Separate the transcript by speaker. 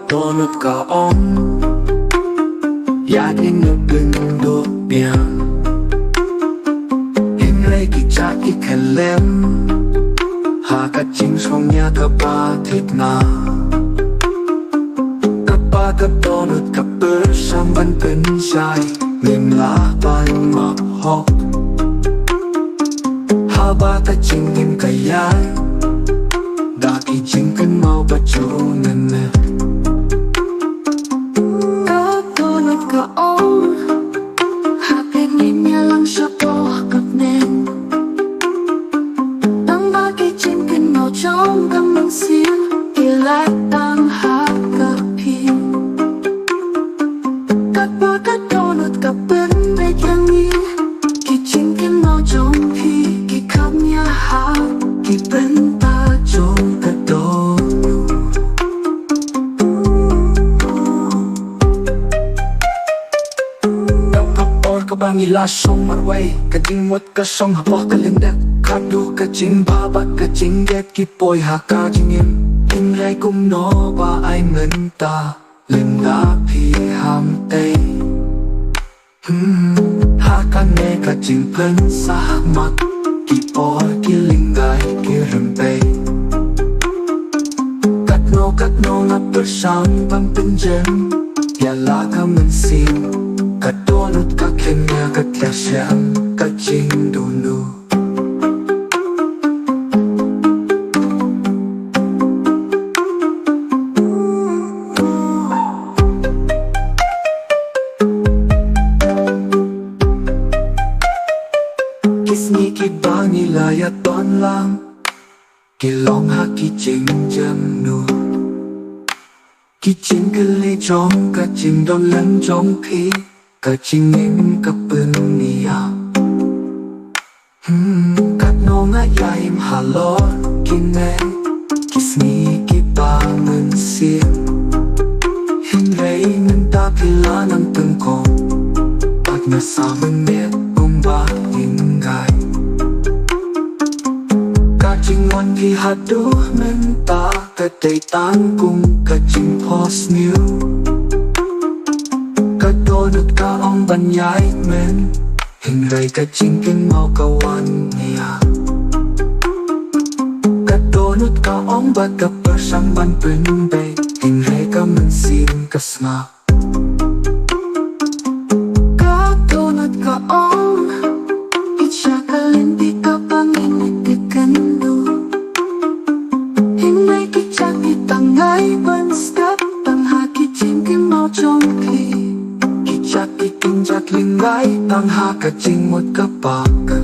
Speaker 1: donut ka om ya đi ngược đừng đột biển hình lấy kỳ cha kỳ khen lem hà cả chính trong nhà thơ ba thịt na cấp ba cấp donut cấp bơ sang ban cân dài niềm lá ban mặc hộp hà ba ta chính niềm cay dài đã kỳ chính cân mau bắt chú nên nè
Speaker 2: các donut cả ông hà bên nhìn nhà lăng sắp bỏ cặp nền tăng ba cái chính cân mau trong cặp măng xiên kỳ lại tăng hát cặp hiền các ba các donut cặp bên về chẳng nhìn kỳ chính cân mau trong khi kỳ khắp nhà hát kỳ bên ta trong ta đô
Speaker 1: ka bangi lasong marway kajing wat ka song hapok kalindak kadu kajing baba kajing get ki poi ha kajingim in rai kum no ba ai ngân ta lim la phi ham tây ha ka nghe kajing pen sa mak ki poi ki lingai ki rempe kat no na bersang bang penjem ya la ka men sim ka donut ka kenya ka kyasham ka jing dunu kisni ki bangi la ya ton lang ki long ha ki jing jam nu ki jing ka le chong ka jing don lan chong phi ka ching em ka pun niya ka no nga ya im halor kine kisni ki bangun sia hin rei nang ta pila nang tung ko pag nasa met kung ba ingay ka ching wan ki hadu men ta ka tay tan kung ka ching pos new ka donut ka ong banyai men hình ray ka chingking mau kawan niya ka donut ka ong ba ka persang ban pun bay hình ray ka man sim ka sma
Speaker 2: các donut cả ông ít cha cả lên đi các băng in đi cân đủ hình này cái cha đi tăng ngay vẫn step tăng hạ cái chim cái mau trong khi
Speaker 1: ki chak ki king chak lingai tang ha ka ching mot ka pa ka